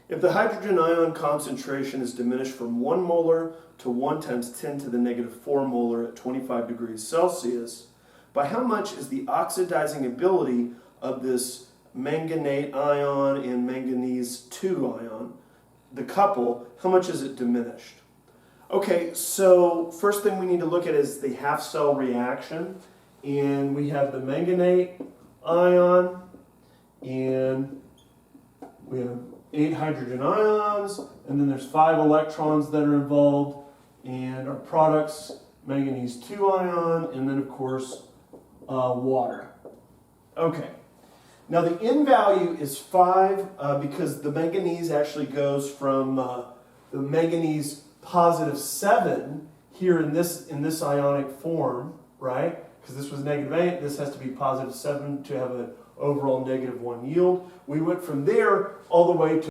If the hydrogen ion concentration is diminished from 1 molar to 1 times 10 to the negative 4 molar at 25 degrees Celsius, by how much is the oxidizing ability of this manganate ion and manganese 2 ion, the couple, how much is it diminished? Okay, so first thing we need to look at is the half cell reaction. And we have the manganate ion, and we have 8 hydrogen ions, and then there's 5 electrons that are involved, and our products, manganese 2 ion, and then of course water. Okay, now the N value is 5 because the manganese actually goes from the manganese positive 7 here in this ionic form, right? Because this was negative 8, this has to be positive 7 to have an overall negative 1 yield. We went from there all the way to